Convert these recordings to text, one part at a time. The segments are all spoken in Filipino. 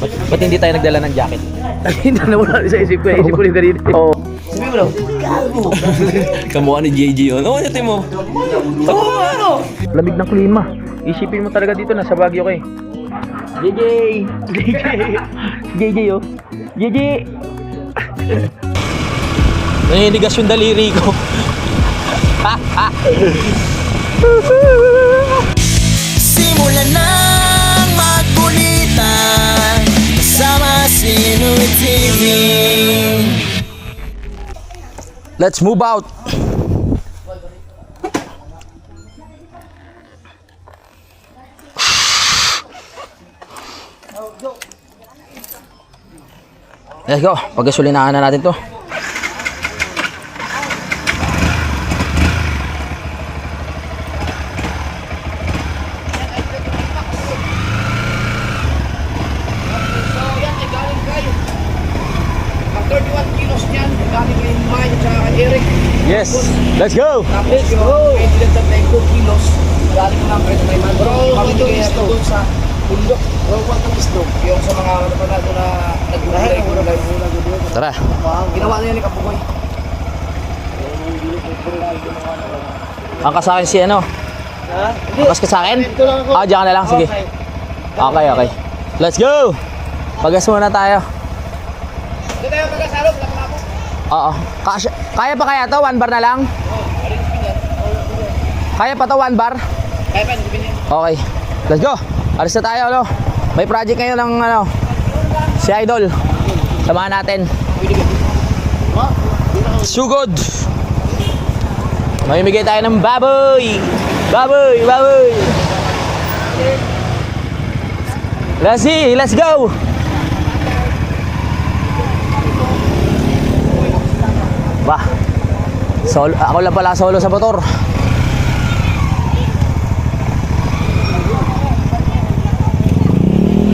Ba't hindi tayo nagdala ng jacket? Hindi na wala sa isip ko. Isip ko yung kanina. Oo. Sabi mo lang, gago. Kamukha ni JJ yun. Oo, natin mo. Oo, ano? Lamig ng klima. Isipin mo talaga dito, nasa Baguio ko eh. JJ! JJ! JJ oh. JJ! Naninigas yung daliri ko. Simulan ng magkulitan kasama si Nuit TV. Let's move out. Let's go. Pagkasulinahan na natin to. Yes, let's go. Let's go! 22 kilos. Galing ko lang kahit may man. Bro, pamigay ako doon sa bundok. Bro, what ang gusto? Yung sa mga panado na nagulay. Tara. Ginawa na yan ni Kapukoy. Angkas sa akin si ano? Angkas ka sa akin? Ah, diyan ka na lang. Sige. Okay, okay. Let's go. Pagas muna tayo. Ito tayo pagkasalo. Oo. Kaya pa kaya to? 1 bar na lang? Kaya pa to 1 bar? Kaya pa, hindi binigyan. Okay. Let's go. Alis na tayo, no? May project ngayon ng ano, si Idol. Samahan natin. Sugod. Mamimigay tayo ng baboy. Baboy, baboy. Let's see, let's go. Bah. Solo, ako lang pala solo sa motor.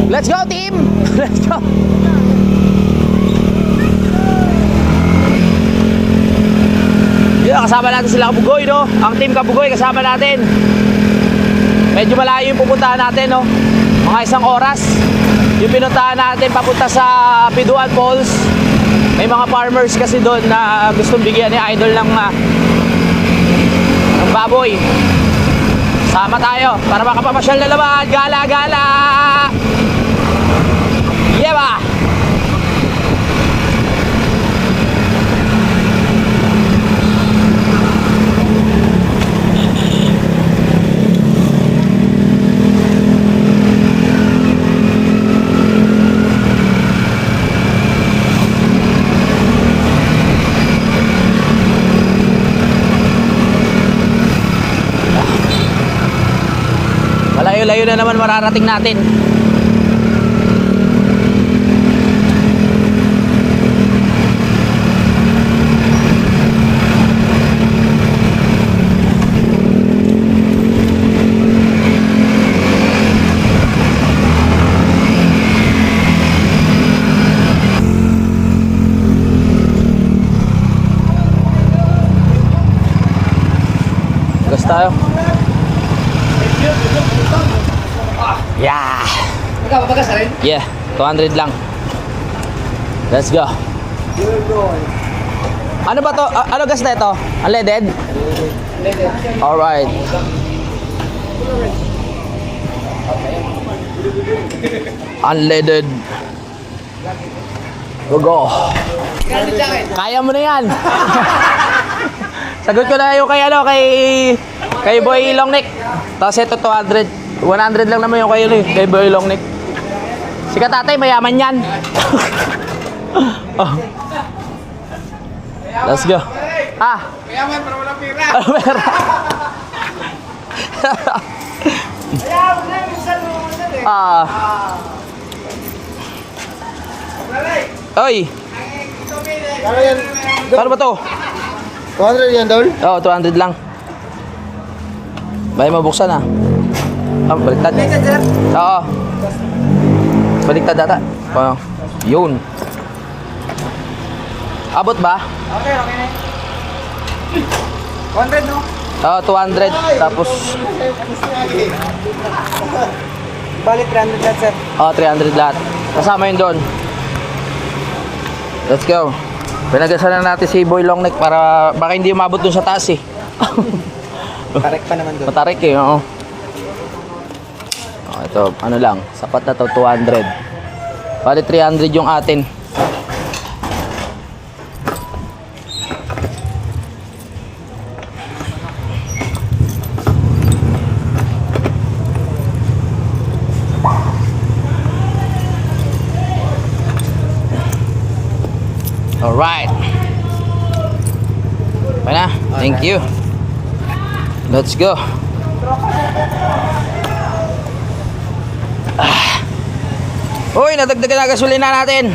Let's go team! Let's go! Yeah, kasama natin sila Kabugoy, no? Ang team Kabugoy kasama natin. Medyo malayo yung pupuntahan natin, no? Mga 1 oras. Yung pinuntahan natin papunta sa Piduan Falls. May mga farmers kasi doon na gustong bigyan ni Idol ng baboy. Sama tayo para makapapasyal na naman. Gala, gala! Yeah ba? Malayo-layo na naman mararating natin. Gas tayo. Yeah. Ikaw, mabagas na rin? Yeah, 200 lang. Let's go. Ano ba to? Ano gas na ito? Unleaded? Alright. Unleaded. Go go. Kaya mo na yan. Sagot ko na yung kay ano, kay Boy Longneck. Tapos ito 200. 100 lang naman yung kay Boy Longneck. Si Katatay mayaman yan. Oh. Let's go. Ah. Mayaman, pero walang pira. Ah. Oy. Kano ba to? 200 yan, Dol? Oo, 200 lang. Bahay mabuksan ah. Ah, baliktad. Oo. Baliktad data. Oh, yun. Abot ba? Okay, okay na. 100, no? Oo, 200. Tapos, Balik 300 lahat, sir. oo, 300 lahat. Kasama yun doon. Let's go. Pinagasan na natin si Boy Longneck para baka hindi umabot doon sa taas eh. Correct pa naman doon. Matarik eh, oo. Oh, ito, ano lang, sapat na to, 200. Bali 300 yung atin. Alright. Okay na, thank you. Let's go. Uy, nadagdagan na gasolina natin.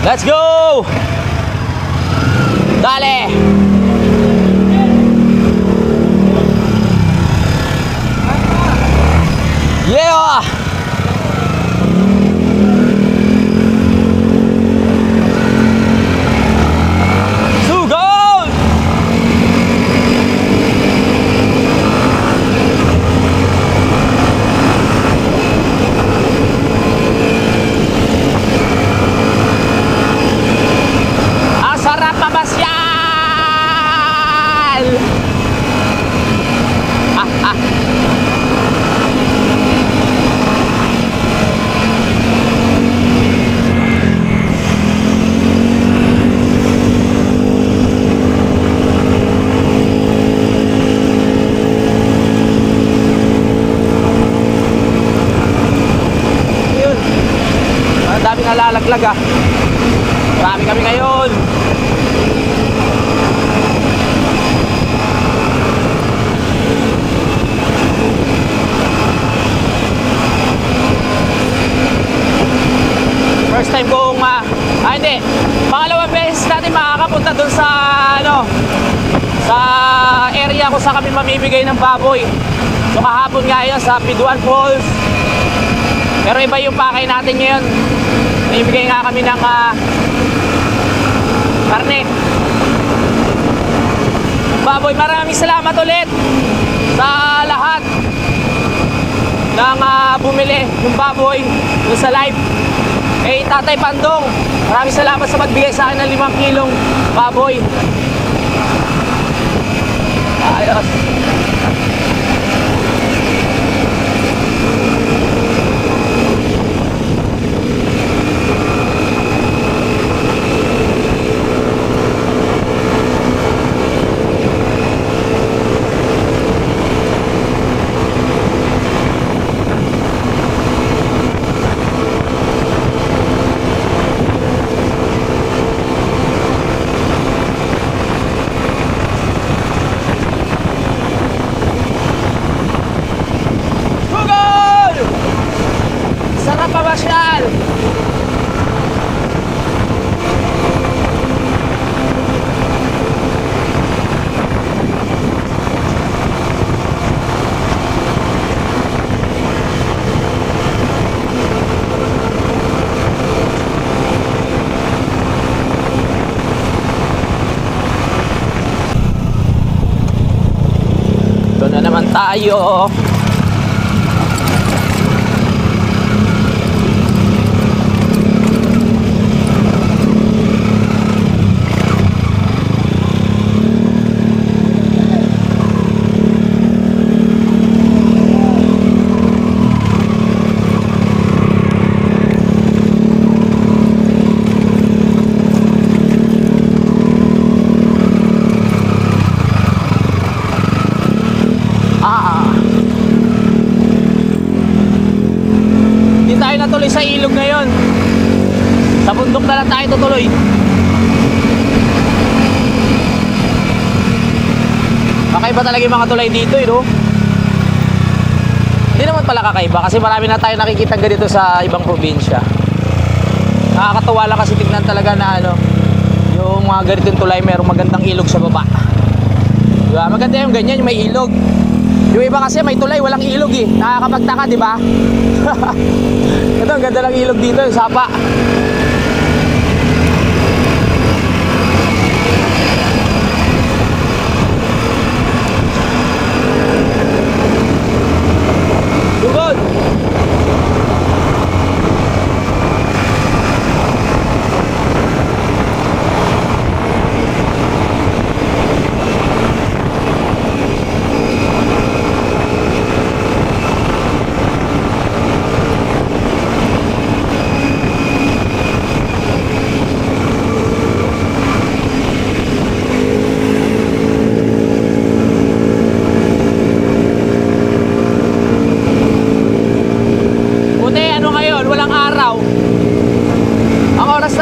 Let's go! Dale! Yeah! Sugod! Ang sarap mamasyal! Yun. Ang daming nalalaglag ah. Marami kami ngayon. First time kong hindi. Pangalawang beses natin makakapunta dun sa sa area kung saan kami mamimigay ng baboy. So kahapon nga yun sa Piduan Falls. Pero iba yung pakay natin ngayon. Mamimigay nga kami ng karne. Baboy, maraming salamat ulit sa lahat ng bumili ng baboy dun sa live. Eh, Tatay Pandong, maraming salamat sa magbigay sa akin ng 5 kilong baboy. Ayos. Sugod! Sarap pamasyal! Ito na naman tayo. Hindi tayo natuloy sa ilog ngayon. Sa bundok na lang tayo tutuloy. Kakaiba talaga yung mga tulay dito no? Hindi naman pala kakaiba kasi marami na tayo nakikita ganito sa ibang probinsya. Nakakatuwa lang kasi tignan talaga na yung mga ganitong tulay merong magandang ilog sa baba. Diba? Maganda yung ganyan, yung may ilog. Yung iba kasi may tulay, walang ilog eh. Nakakapagtaka, di ba? Ito, ang ganda ng ilog dito, yung sapa. Sugod!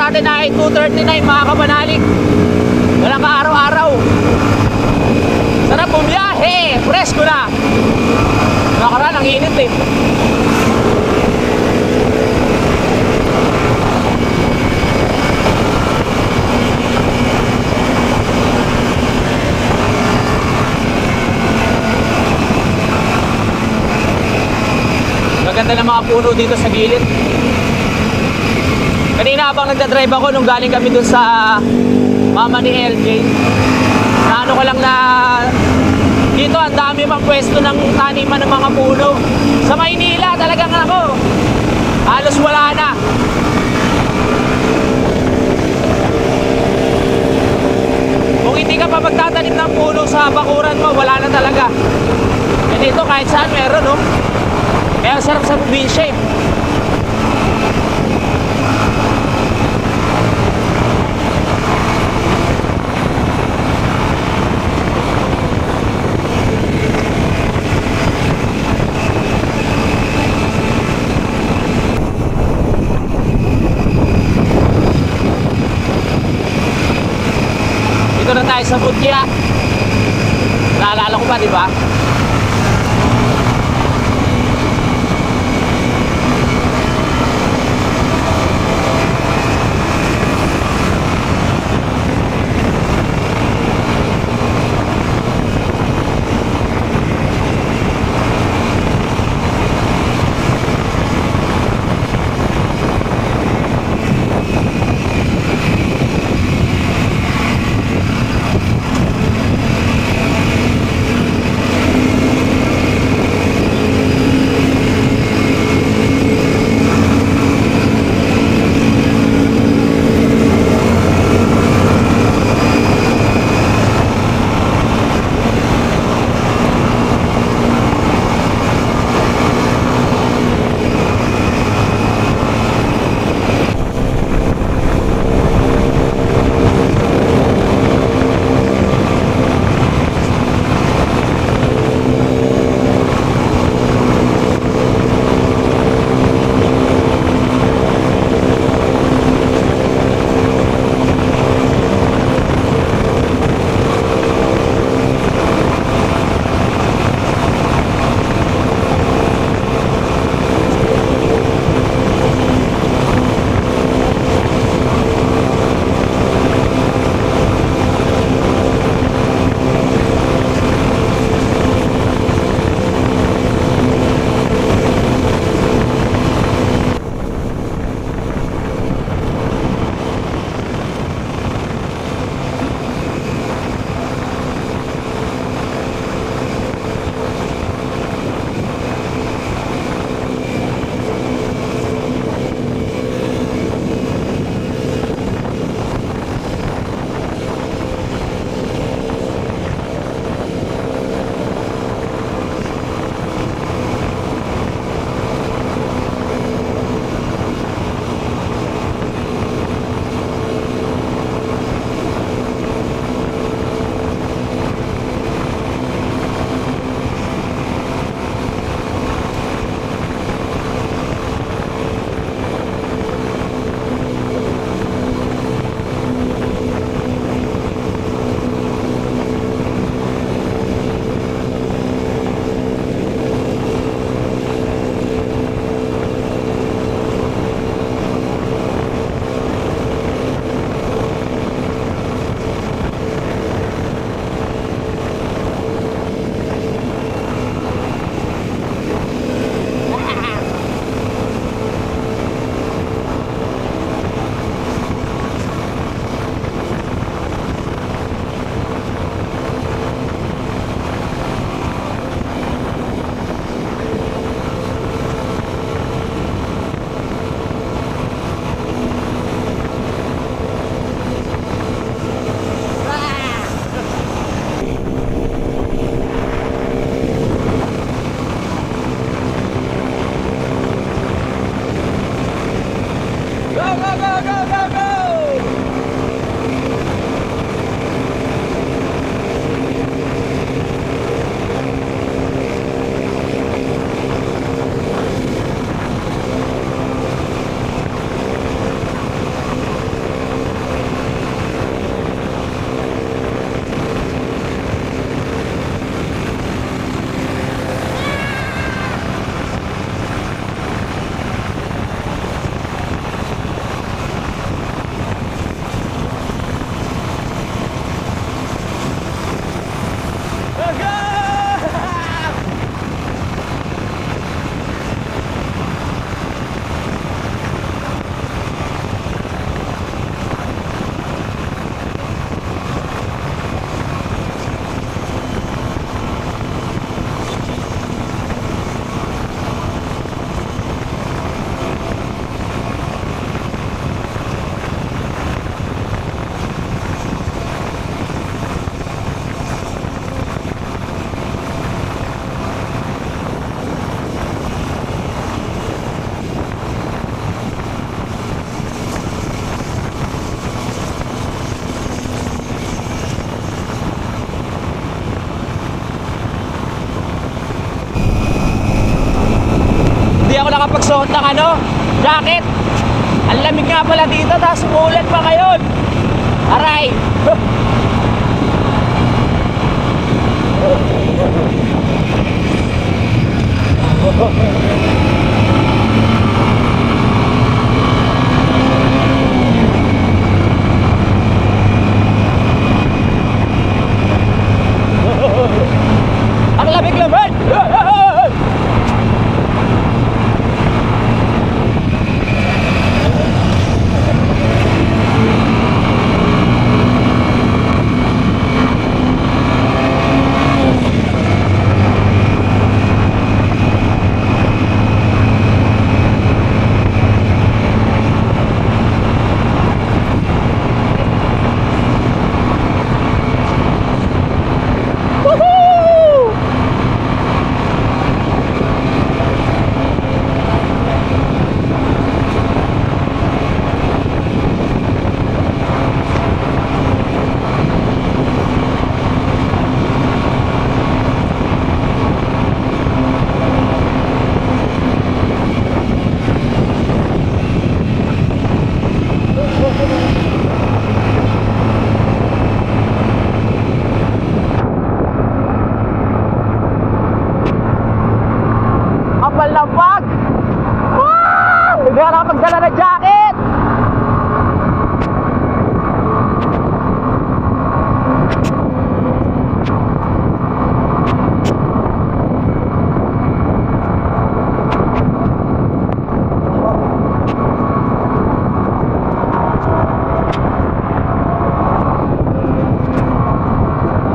natin ay 2:39 mga kabanalik. Walang araw-araw. Sarap bumiyahe. Presko na. Nakaraan, ang init eh. Maganda ng mga puno dito sa gilid. Kanina habang nagdadrive ako nung galing kami dun sa mama ni LJ, na ano ko lang na dito ang dami pang pwesto ng taniman ng mga puno. Sa Maynila talagang ako, halos wala na. Kung hindi ka pa magtatanim ng puno sa bakuran mo, wala na talaga. E dito kahit saan meron, no? Kaya sarap sa probinsya eh. Dito na tayo sa Budya. Naalala ko pa, di ba? nakakapagsuot ng ano, jacket. Ang lamig nga pala dito, tapos umulan pa ngayon. Aray! Ang lamig naman! Woohoo! Kapal ng bag! Wow! Hindi ka nakapagdala ng jacket!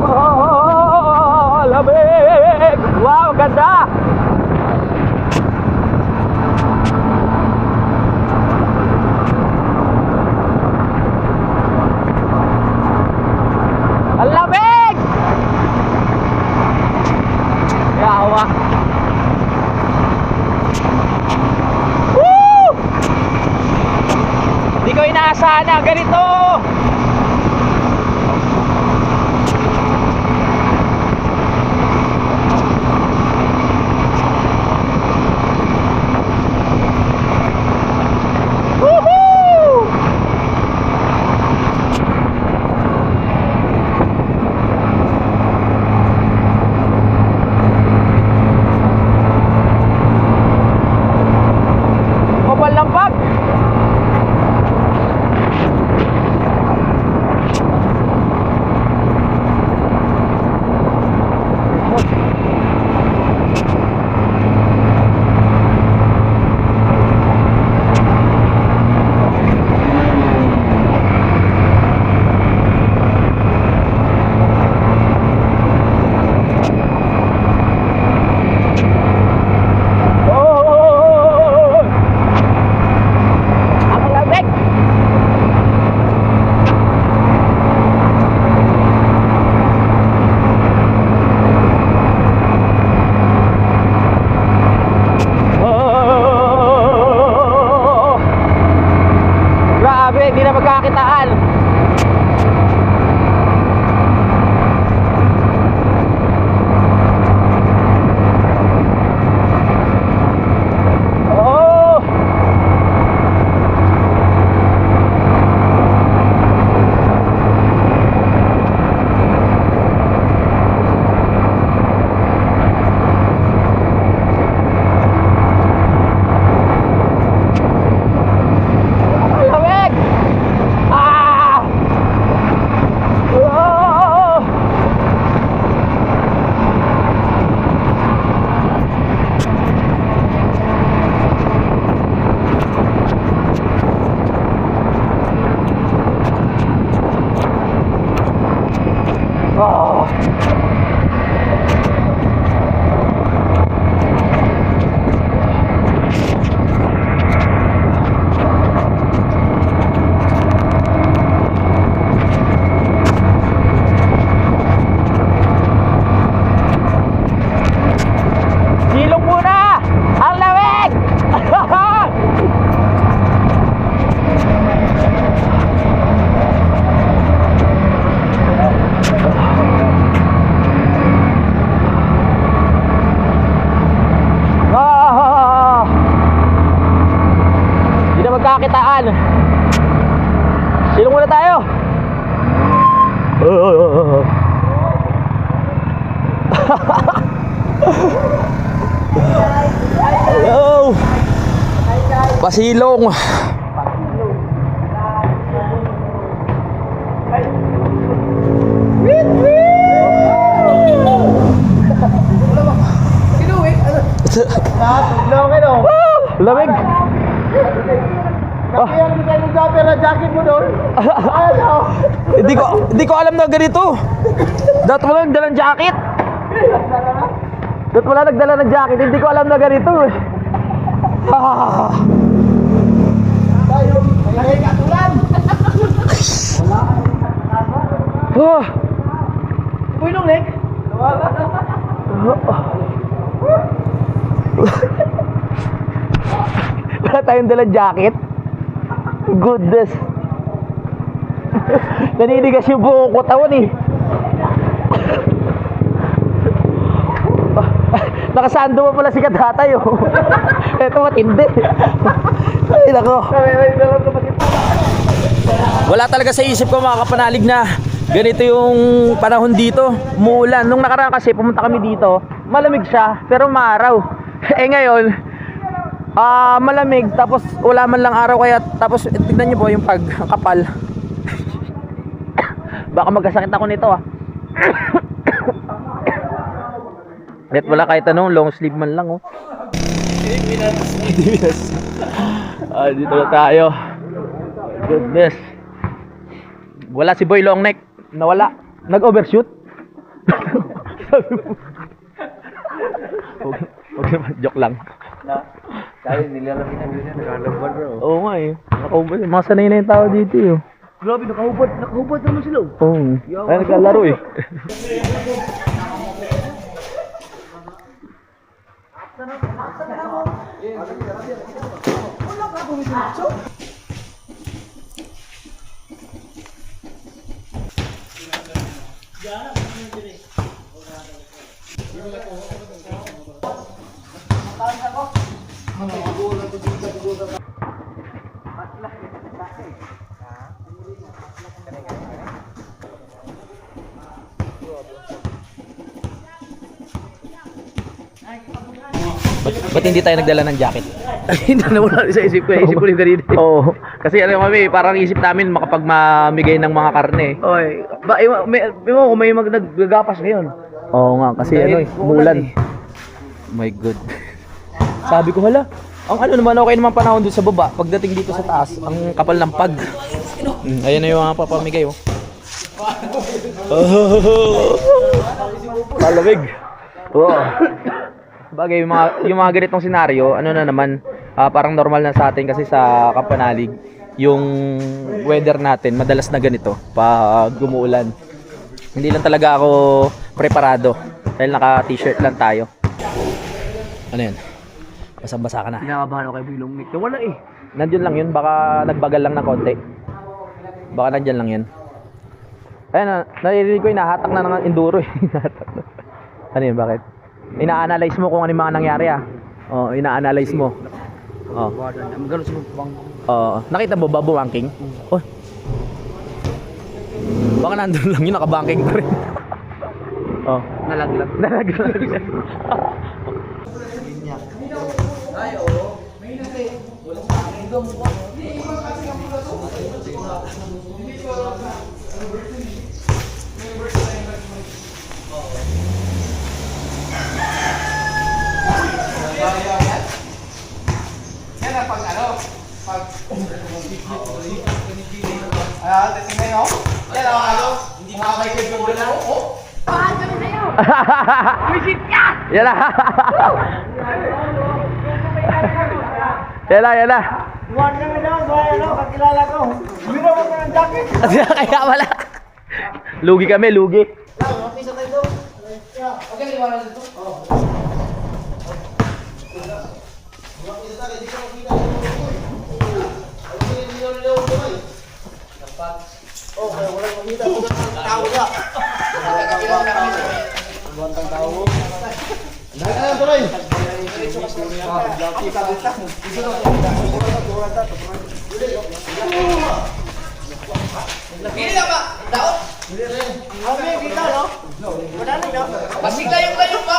Oh, lamig! Wow, ganda! Ang lamig! Yawa. Woo! Di ko inaasahan na ganito. Woohoo! Kapal ng bag! Oh! Ang lamig! Oh! Grabe, hindi na magkakitaan. Oh! Ang lamig! Ah! pagkakitaan. Silong muna tayo. Hello. Pasilong. Lamig. Hindi ko alam na ganito. Dapat wala nagdala ng jacket. Dapat wala nagdala ng jacket. Hindi ko alam na ganito. Ah. Oh. Wala tayong dalang jacket. Goodness. Naninigas yung buong katawan eh. Nakasando mo pala si Kadatay oh. Ito matindi. Ay nako. Wala talaga sa isip ko mga kapanalig na ganito yung panahon dito. Umuulan. Nung nakaraan kasi pumunta kami dito, malamig siya pero maaraw. Eh ngayon, malamig tapos wala man lang araw kaya tapos tignan niyo po yung pagkapal. Baka magkasakit ako nito ah. Net wala kahit anong long sleeve man lang oh. Dito na tayo. Goodness. Wala si Boy Long Neck. Nawala. Nag-overshoot. Huwag naman, joke lang. Kaya nilalamig na yun. Naglalabad bro. Oo nga eh. Nakahubad. Mga sanay na yung tao dito eh. Grabe, nakahubad naman sila. Oo. Kaya naglalaro eh. Ba't hindi tayo nagdala ng jacket? Hindi na wala sa isip ko. Isip ko yung ganito. Oo. Kasi ano kami, parang isip namin makapagmamigay ng mga karne. Oy, may naggagapas ngayon. Oo nga, kasi Dahil ano eh, umulan. eh. My God. Sabi ko, hala, ang ano naman, okay naman panahon doon sa baba. Pagdating dito sa taas, ang kapal ng pag. Ayan na yung mga papamigay oh. Palamig. Oo. Bagay, yung mga ganitong senaryo, ano na naman, parang normal na sa atin kasi sa Kampanalig, yung weather natin, madalas na ganito, pag umuulan. Hindi lang talaga ako preparado, dahil naka-t-shirt lang tayo. Ano yan? Basang-basa ka na. Kinakabahan ako kay Bilong Nick. Wala eh. Nandiyan lang yun, baka nagbagal lang ng konti. Baka nandiyan lang yun. Ayun, naririnig ko, hinahatak na ng enduro eh. Ano yun, bakit? Ina-analyze mo kung ano yung mga nangyari ah. Oo, ina-analyze mo. Oo. Magano sa bang. Oo. Nakita mo ba buwangking? Oh. Baka nandun lang yun, nakabangking pa rin. Oh. Nalaglag. Nalaglag. Yan na. Yan na, yan na. Iwan kami daw, kakilala ko. Biro mo ng jacket. Kaya wala. Lugi kami, lugi. Okay, iwanan dito. Pili ka ba? Daot? Basig layong-layong pa.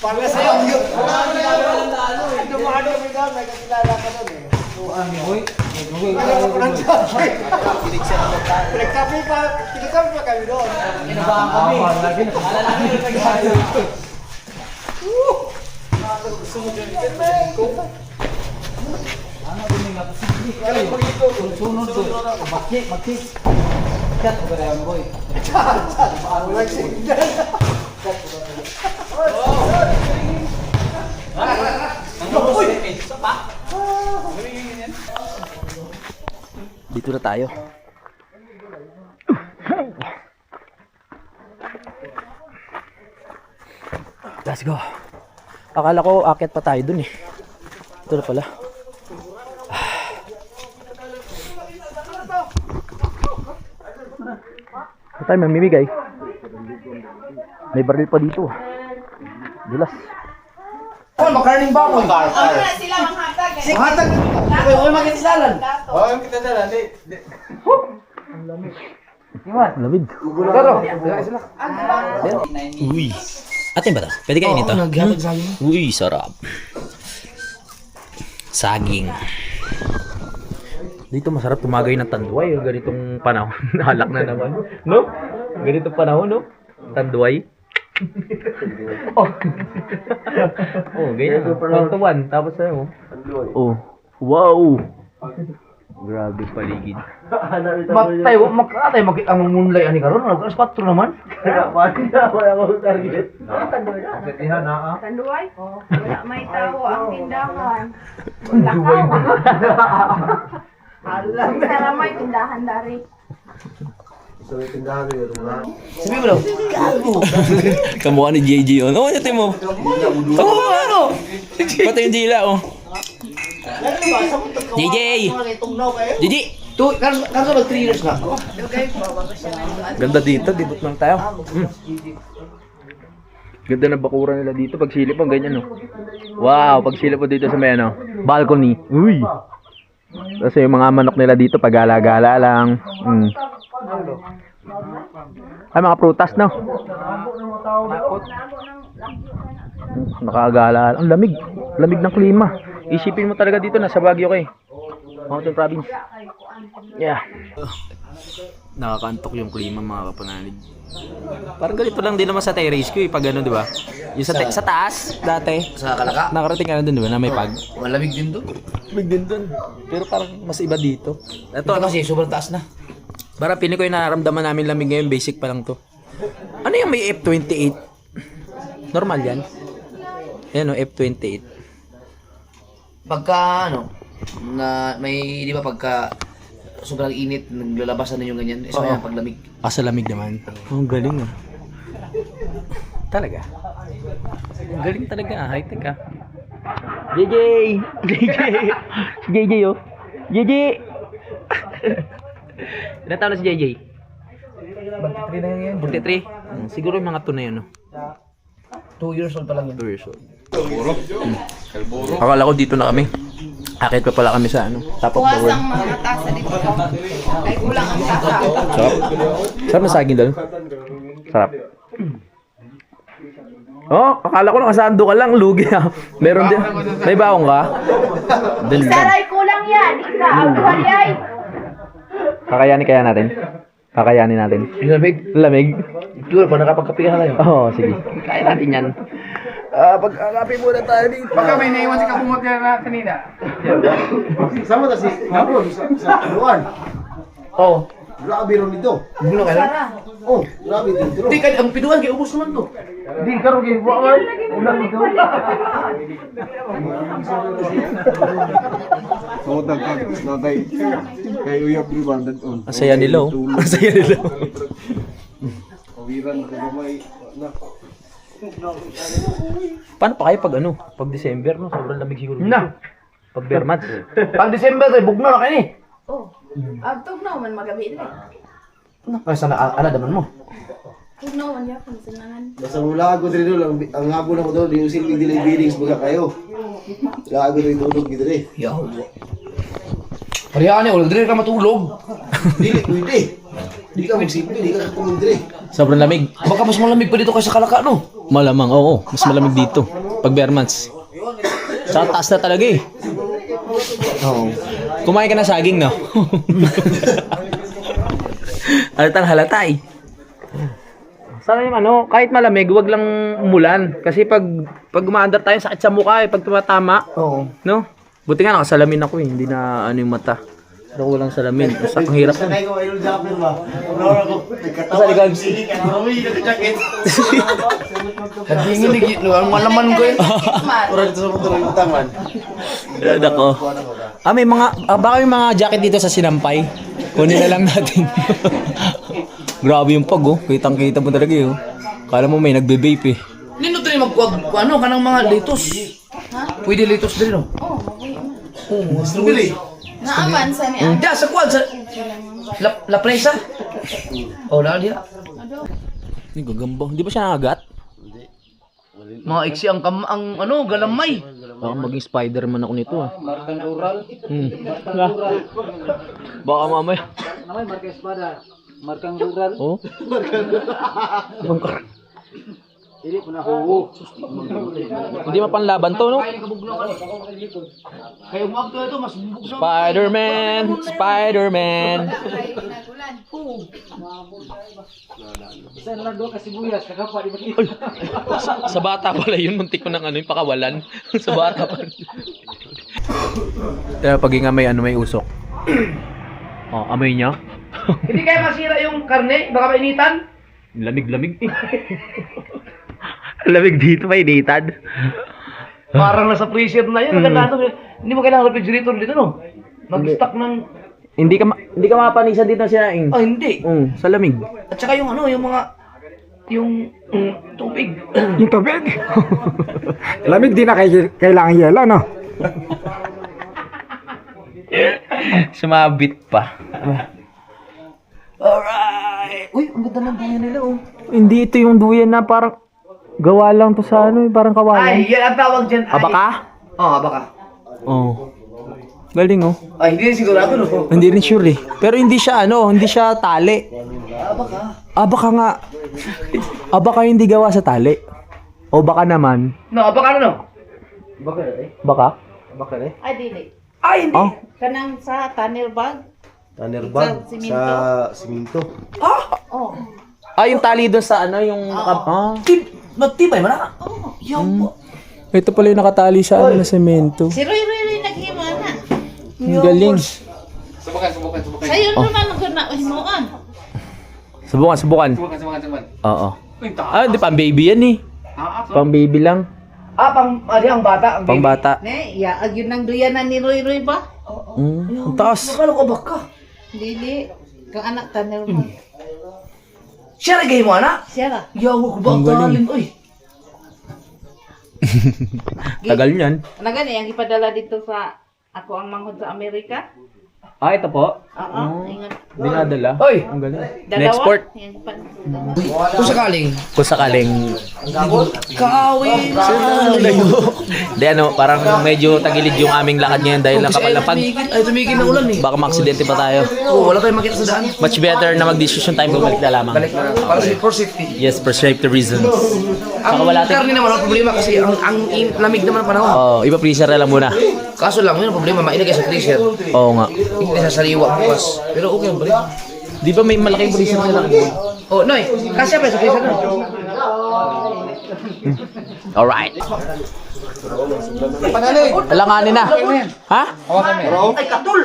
Para sa'yo. Dito na tayo. Let's go. Akala ko akit pa tayo dun eh. Ito na pala. Ito tayo mamimigay. May baril pa dito. Dulas. Oh, makarning ba mo? Sila manghatag. Hatag. Okay, magkisilalan. Lamig. Pero, Uy. Atin ba to? Pwede kainin ito? naghatag sa akin. Uy, sarap. Saging. Dito masarap tumagay ng tanduay. Ganitong panahon. Halak na naman. No? Ganitong panahon, no? Tanduay. Oh. Oh, ganyan. 1-to-1. Tapos ano? Oh. Wow. Grabe paligid. Matay, ang munlay ani karon, alas 4 naman. Tanduay? Wala may tao ang tindahan. Sana may tindahan dari. Sabi mo daw. Kamukha ni JJ oh. Ano natin mo? Kamukha ano? Pati yung dila oh. JJ! JJ! Kaso mag 3 years na. Ganda dito, dibot lang tayo. Ganda na bakuran nila dito. Pag silip mo, ganyan no. Wow, pag silip mo dito sa may ano, balcony. Uy! Kasi yung mga manok nila dito, pag-gala-gala lang. Ay, mga prutas no. Nakagala. Ang lamig. Lamig ng klima. Isipin mo talaga dito, nasa Baguio kay. Mountain Province. Yeah. Nakakantok yung klima mga kapanalig. Parang ganito lang din naman sa terrace ko eh, pag ano, di ba? Yung sa taas, dati. Sa Kalaka. Nakarating ka na dun, di ba, na may pag. Malamig din doon. Lamig din dun. Pero parang mas iba dito. Ito kasi sobrang taas na. Parang piling ko yung nararamdaman namin lamig ngayon, basic pa lang to. Ano yung may F28? Normal yan. Yan o, F28. Pagka ano, na may di ba pagka sobrang init, naglalabasan na yung ganyan. So yan, paglamig. Sa lamig naman. Oh, ang galing ah. Talaga. Ang galing talaga ah. High tech ah. JJ! JJ! Si JJ oh. JJ! Ilan taon na si JJ? 23 na yan. 43? Siguro yung mga 2 na yun no? 2 years old pa lang yan. 2 years old. Akala ko dito na kami. Akit pa pala kami sa ano, top of the Puwas world. ang mga tasa dito. Ay kulang ang tasa. Sarap. Sarap na saging doon. Sarap. Oh, akala ko nakasando ka lang, lugi ah. Meron din. May baong ka? Dali lang. Saray kulang yan. Isa ang buhay. Kakayanin kaya natin. Kakayanin natin. Lamig. Lamig. Sure, pa nakapagkape ka na tayo. Oo, sige. Kaya natin yan. Pag-akape muna tayo dito. Pagka may naiwan si Kapumot na kanina. Sama ta si Gabon sa Luan. Oo. Grabe ron dito. Gulo ka na? Oh, grabe dito. Hindi, kahit ang pinuhan, kaya ubos naman to. Di karon kay buwan. Ulan dito. Sotag ka natay. Kay uyab di bandan on. Ang saya nila oh. Ang saya nila. Kawiran ko gamay na. Paano pa kayo pag ano? Pag December no? Sobrang lamig siguro. Na. Pag bare months. Pag December tayo, bugno na kayo ni. Oh. Agtog na man magabi na. Ay, sana aladaman mo. Agtog na man yapon sanangan. Basta mula ako dito lang ang hapon ako doon yung silbing delay biddings baga kayo. Lago rin tulog gitu deh. Yo. Pariyaan eh, dire ka matulog. Dili, pwede. Di ka magsipi, di ka katulog dire. Sobrang lamig. Baka mas malamig pa dito kaysa Kalaka, no? Malamang, oo. Mas malamig dito. Pag bare months. Sa taas na talaga eh. Oo. Kumain ka ng saging, no? Halatang halata eh. Sana yung ano, kahit malamig, wag lang umulan. Kasi pag umaandar tayo, sakit sa mukha eh. Pag tumatama. Oo. No? Buti nga nakasalamin ako eh. Hindi na ano yung mata. Pero walang salamin. Ang hirap nun. Sa likod. Kadingin ni Gitno, ang malaman ko yun. Dako. May mga, baka may mga jacket dito sa Sinampay. Kunin na lang natin. Grabe yung pag, oh. Kitang-kita mo talaga, oh. Kala mo may nagbe-vape, eh. Nino din ano, kanang mga litos. Pwede litos din, no? Oh, okay. Oo, strawberry. Naaman sa niya. Diya, sa kwan, sa... La presa? Oh, na diya. Hindi gagamba. Hindi ba siya nakagat? Mga iksi ang ano, galamay. Baka maging Spider-Man ako nito, ah. Baka mamaya. Markang rural. Oh? Hindi mapanlaban to, no? Kaya mo akto ito, mas bumbog sa... Spider-Man! Spider-Man! Ay, sa bata pala yun, muntik ko ng ano, yung pakawalan. Sa bata pa. Kaya pag nga may usok. Oh, amoy niya. Hindi kaya masira yung karne, baka mainitan. Lamig-lamig eh. Lamig dito, mainitan. Parang nasa freezer na yun, maganda ito. Hindi mo kailangan refrigerator dito, no? Mag-stock ng... Hindi ka mapanisan dito siya, Ing. Ah, hindi. Sa lamig. At saka yung ano, yung mga... Yung tubig. Yung tubig. Lamig di na kailangan yelo, no? Sumabit pa. Alright! Uy, ang ganda ng buhay nila, oh. Hindi ito yung duyan na parang gawa lang to sa ano, parang kawayan. Ay, yan ang tawag dyan. Ay. Abaka? Oo, abaka. Oh. Galing, oh. Ay, hindi rin sigurado, no? Hindi rin sure eh. Pero hindi siya hindi siya tali. Abaka. Abaka nga. Abaka hindi gawa sa tali. O baka naman. No, abaka no? Abaka eh. Baka? Abaka eh. Ay, dili. Ay, hindi. Oh. Kanang sa tunnel bag. Tanner bag sa siminto. Oh. Yung tali doon sa ano, yung... Matibay, mana? Oh. Ito pala yung nakatali sa ano na semento. Si Roy naghima na. Ang galing. Sayo naman maguna himuan. Subukan. Oo. Hindi pang baby yan eh. Pang baby lang. Ang bata. Ang Pang bata. Ne, ag yun ang duyanan ni Roy ba? Ang taas. Nakala ko baka. Dili. Kang anak tunnel bag. Siya rin kayo mo, anak? Siya ra. Yawa ko ba? Talin, oy. Tagal niyan. Ano gani ang ipadala dito sa ako ang manghod sa Amerika? Ito po. Oo, ingat. Dinadala. Oy! Ang galing. Dalawa. Na-export. Yan Kung sakaling. Kung sakaling. Kawin. Hindi parang medyo tagilid yung aming lakad ngayon dahil nakapalapag. Ay, tumigil na ulan eh. Baka maksidente pa tayo. Oo, wala tayong makita sa daan. Much better na mag-decision time bumalik na lamang. Balik na. Para for safety. Yes, for safety reasons. Saka Ang wala tayong... karne naman ang problema kasi ang lamig naman ang panahon. iba freezer na lang muna. Kaso lang, yun ang problema, mainit sa freezer. Oo nga. Hindi sa sariwa bukas. Pero okay ang balik. Di ba may malaking freezer na lang? Oh, Noy, kasi pa sa freezer na. Alright. Alanganin na. Ha? Ay, katul!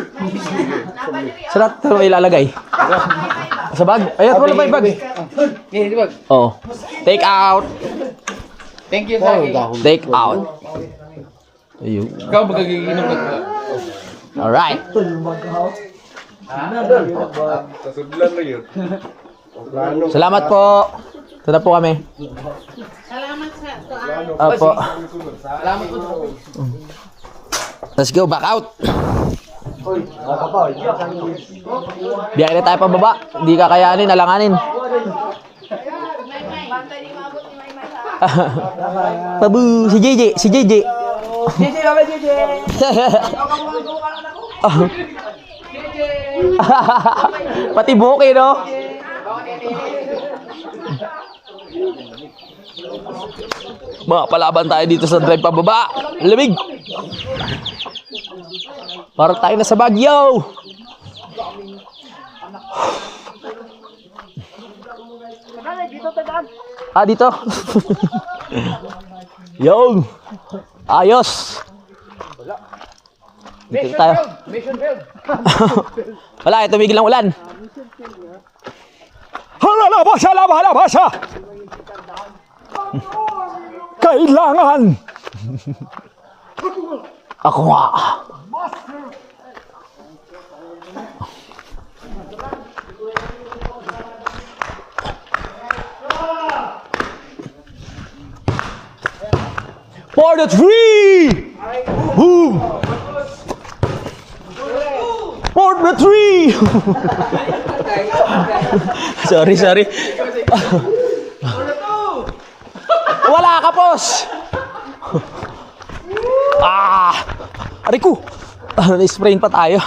Sarap ito ilalagay. Sa bag? Ayun, wala ba yung bag? Oo. Take out. Thank you, Saki. Take out. Ayun. Ikaw magagiginom ka. Alright. Tasudlan na yun. Salamat po. Tada po kami. Salamat sa tuan. Opo. Let's go, back out. Biyahe na tayo pababa. Hindi kakayanin, alanganin. Bantay di maabot ni May Babu, si JJ, si JJ. JJ, kami JJ! Pati buki, no? Palaban tayo dito sa drive pababa. Lamig. Para tayo na sa Baguio. Ah, dito. Yung. Ayos. Dito tayo. Wala, tumigil ang ulan. Halabasa, halabasa! Kailangan! Ako nga. For the three! Woo! For the three! sorry. Wala ka, boss! Aray ko! Na-sprain pa tayo.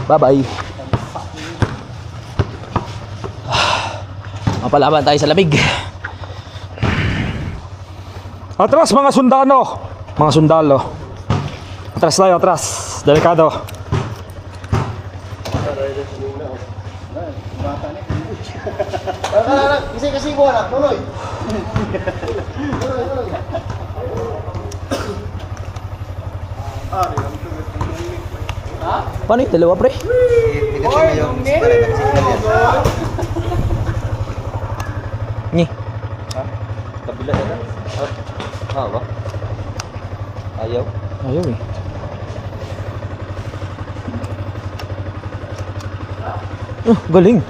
Bye-bye. Mapalaban tayo sa lamig. Atras mga sundalo! Mga sundalo. Atras tayo, atras. Delikado. Kasi ko anak, Nonoy. Paano yung dalawa, pre? Ni. Kabila na. Ba? Ayaw. Ayaw eh. Galing.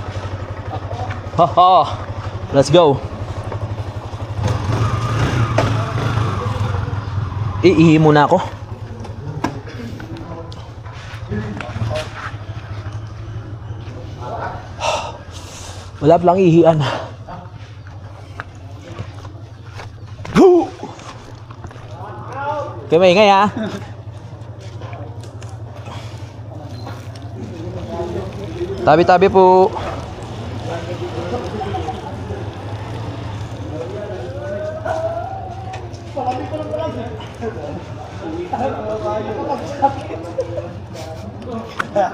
Haha. Let's go. Iihi muna ako. Wala palang ihian. Kaya maingay ha. Tabi-tabi po.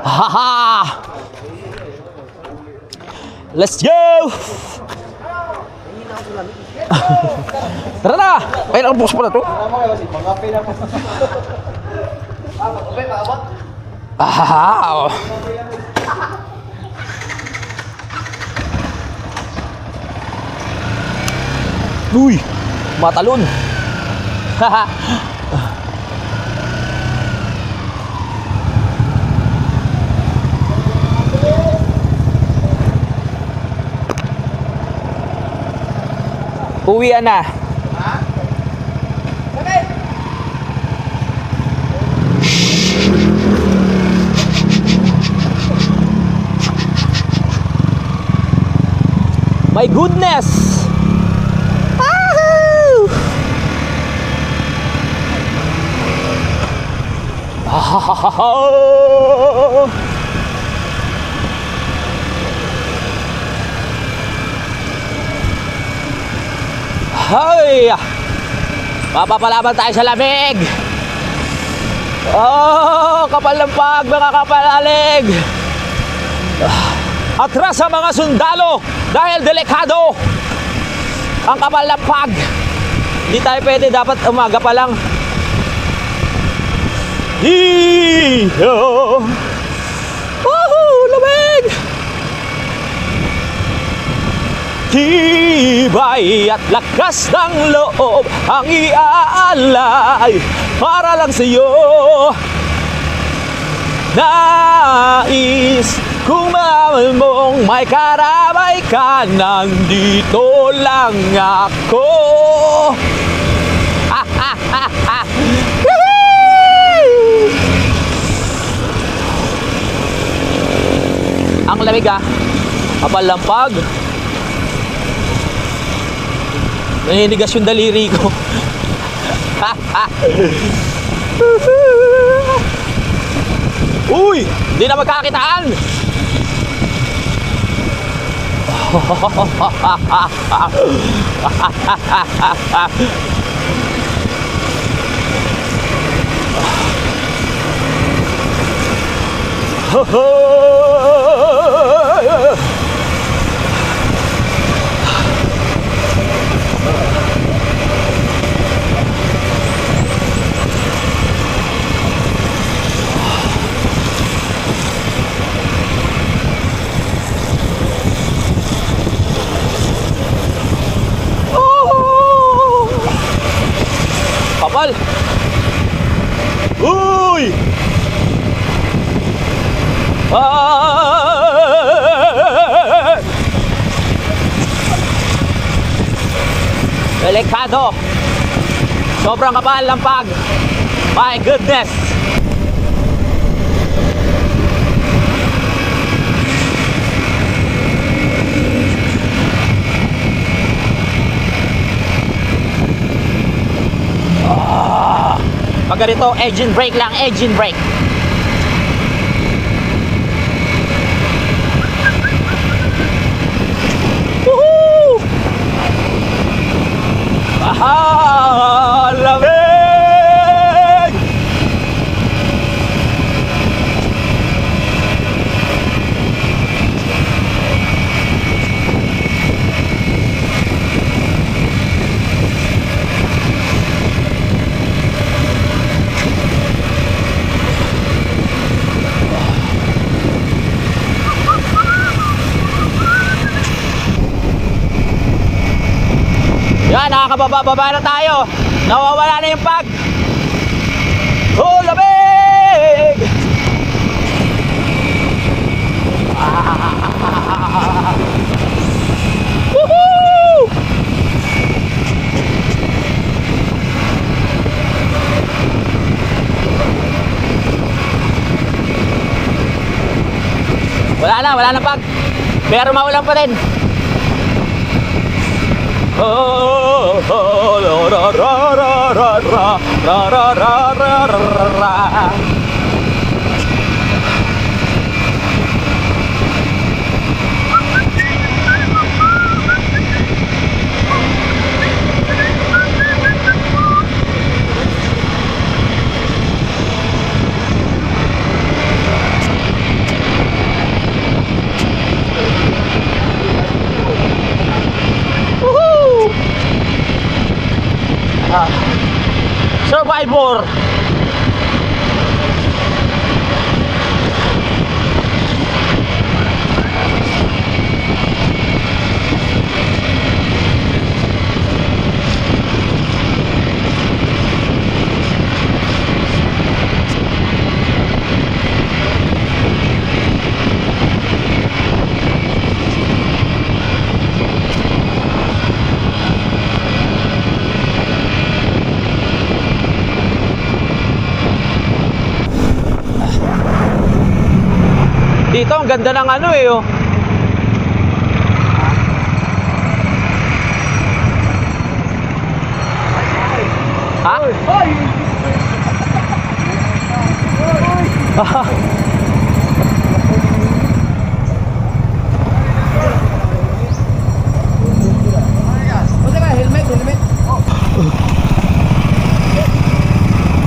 Haha! Let's go! Tara na! Ay, nakabukos pala to. Ah! Uy! Matalon! Haha! Uwian na. My goodness! Ahoo! Hay! Mapapalaban tayo sa lamig! Oh, kapal ng pag, mga kapalalig! Atras sa mga sundalo dahil delikado ang kapal ng pag. Hindi tayo pwede, dapat umaga pa lang. Hiyo! Woohoo! Lamig! Tibay at lakas ng loob ang iaalay para lang sa'yo. Nais kung mahal mong may karamay ka, nandito lang ako. Ang lamig ah, kapal ng pag. Naninigas yung daliri ko. Uy! Hindi na magkakitaan! Kapal! Uy! Ah! Delikado! Sobrang kapal ng pag! My goodness! Pag ganito, engine brake lang, engine brake. Woohoo! Ah, lamig! Yan, nakakababa-baba na tayo. Nawawala na yung pag. Oh, lamig! Ah! Woohoo! Wala na pag. Pero maulan pa rin. Oh, ra ra ra ra ra ra ra ra ra ra. Survivor. Dito ang ganda ng ano eh oh. Ha? Helmet.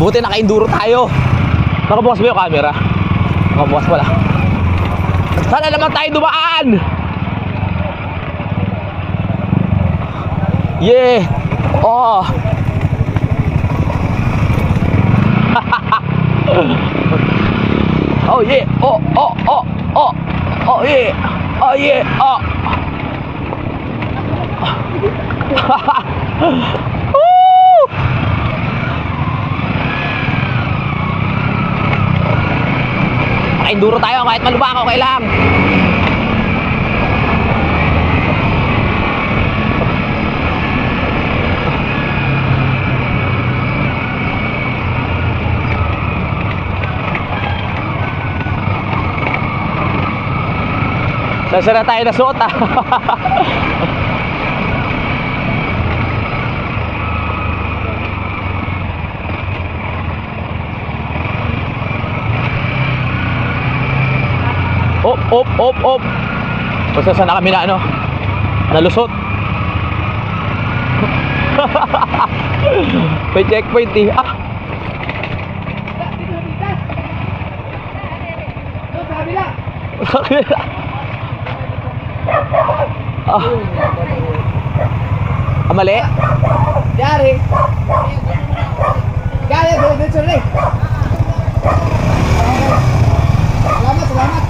Buti naka-enduro tayo. Nakabukas ba yung camera? Nakabukas pala. Sana naman tayo dumaan. Yeah. Oh. Oh yeah. Oh oh oh oh. Oh yeah. Oh yeah. Oh. Woo! Enduro tayo kahit malubak, okay lang. Sasara tayo na suot ah. Op. Basta sana kami na ano, nalusot. May checkpoint eh. Ah. Sa kabila. Ah. Ah, mali? Yari. Gaya, dito ulit. Salamat. Ah!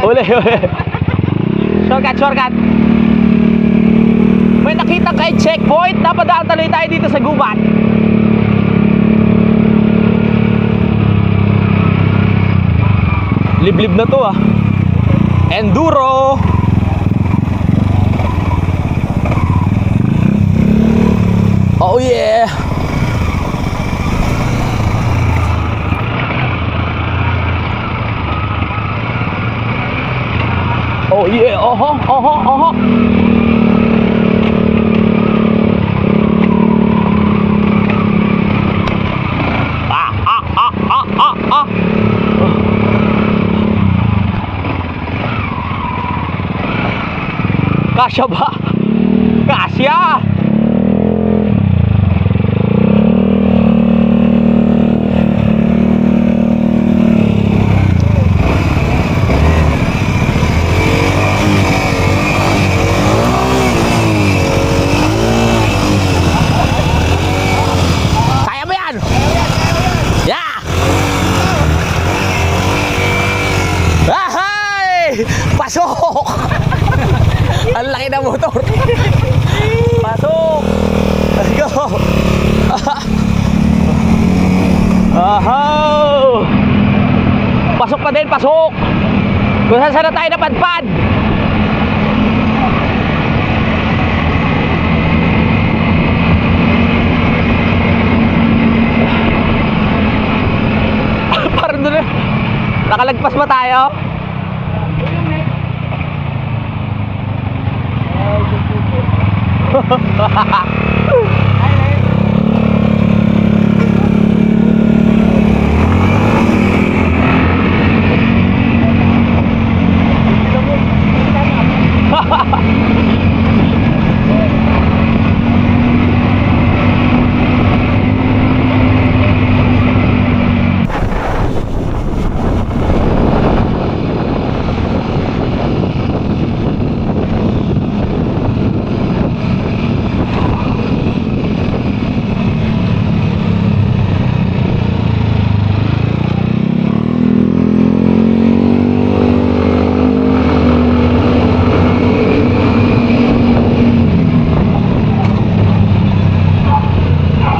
Uli. Shortcut. May nakita kay checkpoint. Napadaan tuloy tayo dito sa gubat. Liblib na to ah. Enduro. Oh yeah. Oh yeah, oho. Ah. Kasya ba? Kasya! Pasok! Ang laki na motor. Pasok! Let's go! Ahaw! Pasok pa din, pasok! Kung saan na tayo napadpad? Parang doon na. Nakalagpas ba tayo?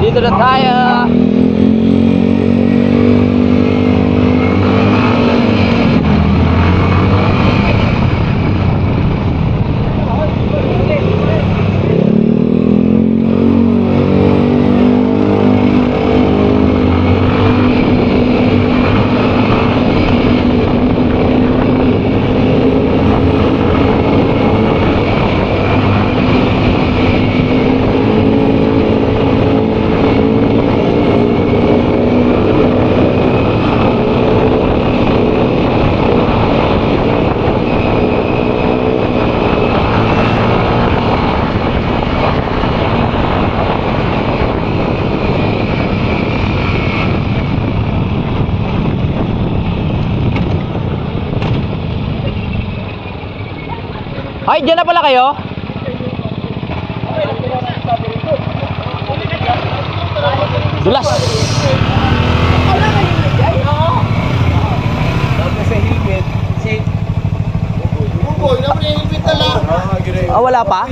Dito na tayo. Ay, dyan na pala kayo? Dulas. Ah, wala pa?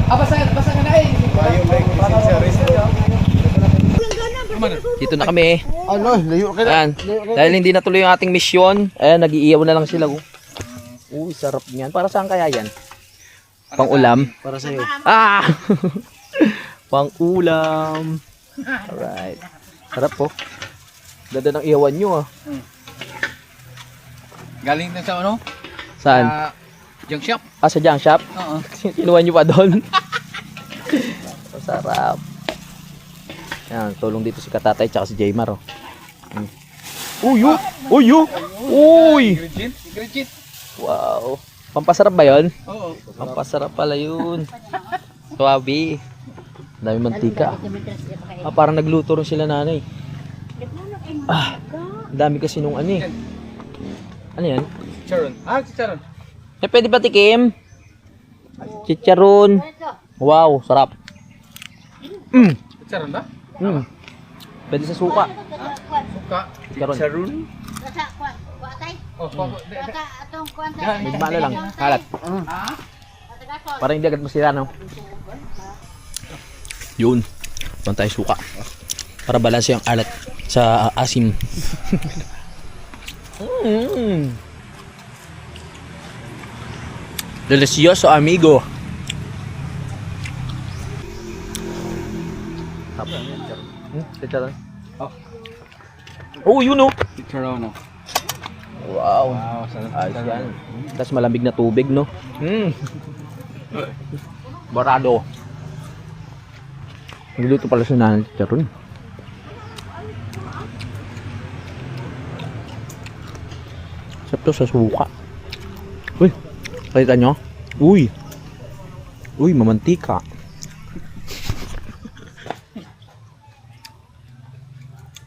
Basa ka na eh. Dito na kami. Ayan. Dahil hindi natuloy yung ating misyon, ayan, nag-iiyaw na lang sila. Uy, sarap niyan. Para saan kaya yan? Pang ulam? Para sa'yo. Ah! Pang ulam. Alright. Sarap po. Ganda ng ihawan nyo ah. Galing na sa ano? Saan? Junk shop. Ah, sa junk shop? Oo. Kinuha nyo pa doon. Masarap. Yan, tulong dito si Katatay tsaka si Jaymar oh. Uy! Uy! Uy! Gritchit. Wow. Pampasarap ba yun? Oo. Pampasarap pala yun. Suwabe. Dami mantika. Ah, parang nagluto rin sila nanay. Ah, dami kasi nung ano eh. Ano yan? Chicharon. Chicharon. Eh, pwede ba tikim? Chicharon. Wow, sarap. Chicharon ba? Pwede sa suka. Suka. Chicharon. Oh, Medyo malo lang. Kalat. Parang hindi agad masira, no? Yun. Doon tayo suka. Para balanse yung alat sa asim. Delicioso, amigo. Chicharon. Oh, yun, oh. Chicharon. Wow. Sarap. Ayos yan. Tapos malamig na tubig, no? Barado. Nagluto pala sa nanay chicharon. Sarap to sa suka. Uy, kita nyo? Uy. Uy, mamantika.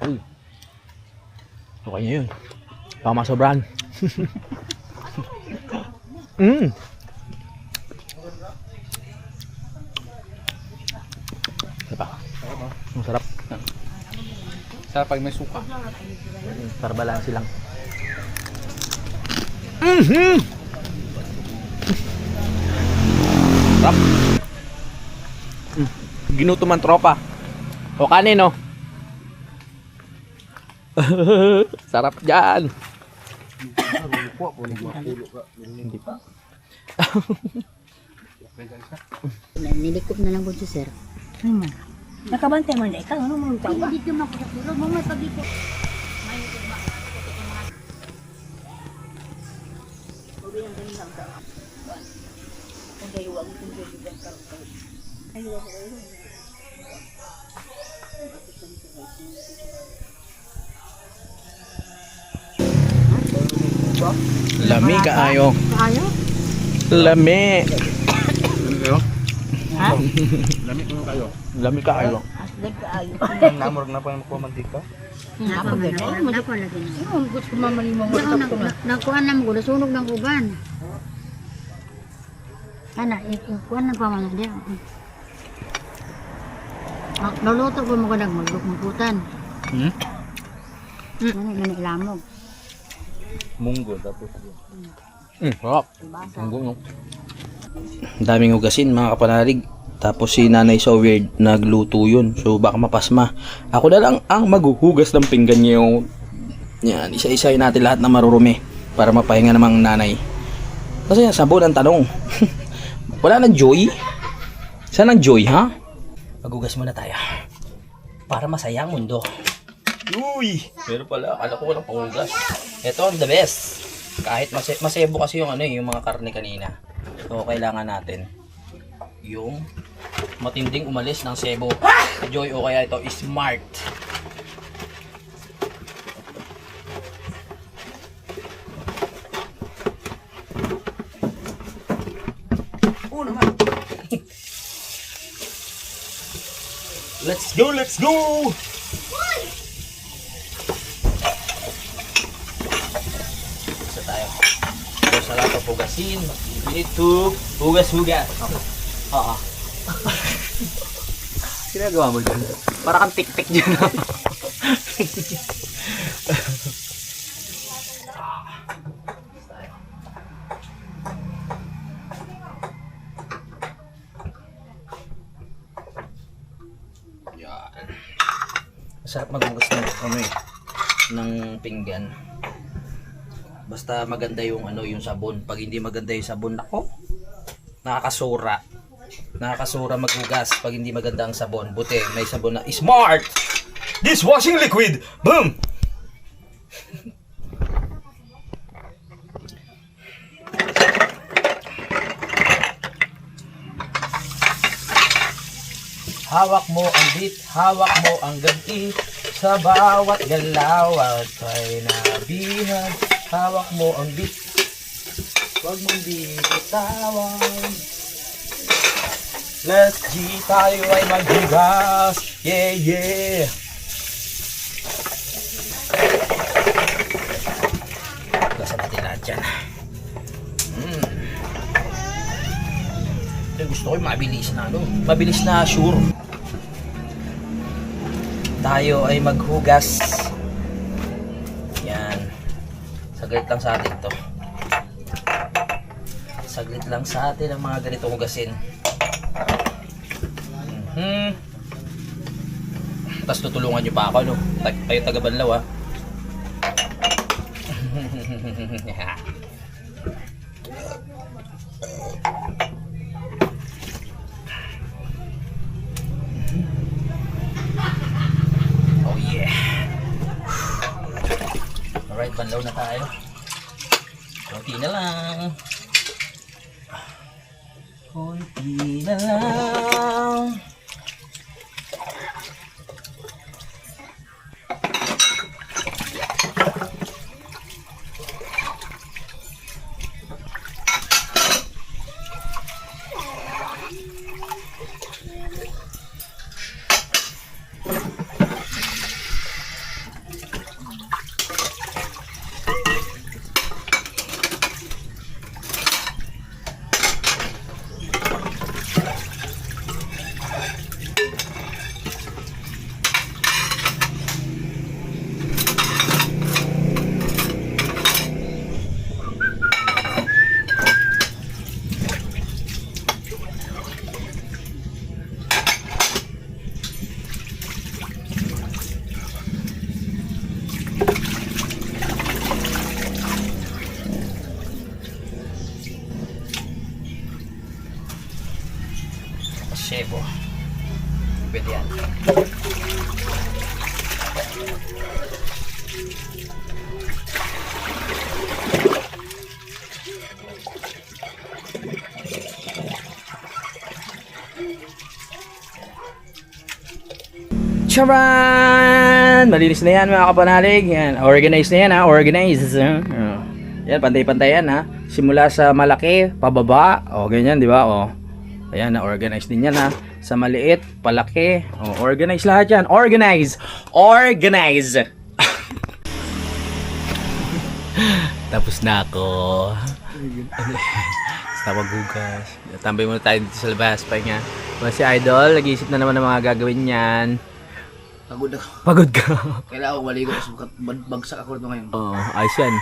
Uy. Okay nyo yun. Baka masobrahan. Diba? Ang sarap. Sarap pag may suka. Para balanse lang. Sarap. Ginuto man tropa. O kanin, no? Sarap dyan. Hindi pa. Nilikop na lang po siya, sir. Nakabantay man na ikaw, ano mo ikaw ba? Hindi naman ko sa puro, mo may pag-ikot. Lami kaayo. Kaayo? Lami. Ha? Lami kaayo. Asdag kaayo. Namurag na pa yung mantika. Napalagay na. Yung gusto mamali mo mo Pero nagkuhan naman ko, nasunog ng uban. Ana, ikuhan na pa man diya. Luluto ko mo ko maglukmukutan. Gani ilamog. Munggo tapos. Sarap. Ang no. Daming hugasin mga kapanalig. Tapos si Nanay So Weird nagluto yun. So baka mapasma. Ako na lang ang maghuhugas ng pinggan niyo. Yan, isa-isahin natin lahat na marurumi para mapahinga namang nanay. Kasi sabon ang tanong. Wala nang joy? Saan ang joy, ha? Maghugas muna tayo. Para masaya ang mundo. Uy! Pero pala, akala ko walang panghugas. Ito ang the best. Kahit masebo kasi yung yung mga karne kanina. So kailangan natin yung matinding umalis ng sebo. Joy o kaya ito smart. Let's go, let's go! Isa tayo. So, sa lahat ng pugasin, ito, hugas-hugas. Oo. Ginagawa mo dyan? Para kang tik-tik dyan. Masarap maghugas ng pinggan. Basta maganda yung yung sabon. Pag hindi maganda yung sabon, nako, nakakasura. Nakakasura maghugas pag hindi maganda ang sabon. Buti, may sabon na Smart Dishwashing Liquid. Boom! Hawak mo ang beat, hawak mo ang ganti. Sa bawat galaw at kay nabihan. Hawak mo ang beat, huwag mong bitawan. Let's G, tayo ay maghugas. Yeah, yeah. Hugasan natin lahat dyan. Gusto ko yung mabilis na mabilis na sure. Tayo ay maghugas. Yan. Saglit lang sa atin to. Saglit lang sa atin ang mga ganitong hugasin. Tapos tutulungan nyo pa ako, no? Tayo taga-Banlaw, ha? Oh yeah. Alright, Banlaw na tayo. Kunti na lang. Kunti na lang. Sebo. Pwede yan. Charan! Malinis na yan mga kapanalig. Yan. Organize na yan ha. Organize. Yan, pantay-pantay yan ha. Simula sa malaki, pababa. O, ganyan, di ba? O. Ayan, na-organize din yan ha. Sa maliit, palaki. O, organize lahat yan. Organize! Organize! Tapos na ako. Sa maghugas. Tambay muna tayo dito sa labas. Pahinga. Si Idol, nag-iisip na naman ng mga gagawin yan. Pagod ako. Pagod ka. Kailangan ko maligo kasi bagsak ako nito ngayon. Oo, ayos yan.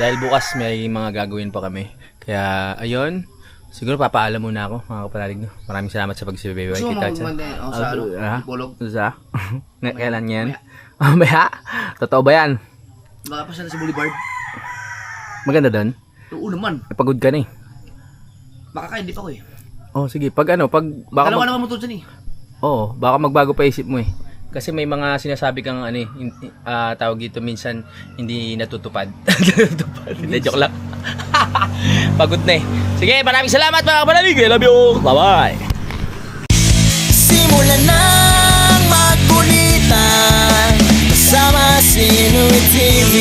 Dahil bukas may mga gagawin pa kami. Kaya, ayun. Siguro papaalam muna ako, mga kapanalig. No? Maraming salamat sa pagsibaybay. Gusto mo Kita sa Ipolog? Sa? Kailan yan? Maya? Totoo ba yan? Baka pa siya na sa Boulevard. Maganda doon? Oo naman. Pagod ka na eh. Baka hindi pa ko eh. Oh, sige. Pag ano, pag... Baka Dalawa naman mo to dyan eh. Oo, baka magbago pa isip mo eh. Kasi may mga sinasabi kang ano eh, tawag dito minsan hindi natutupad. Hindi, joke lang. Pagod na eh. Sige, maraming salamat mga kapanalig. I love you. Bye-bye. Simulan ng magkulitan kasama si Inuit TV.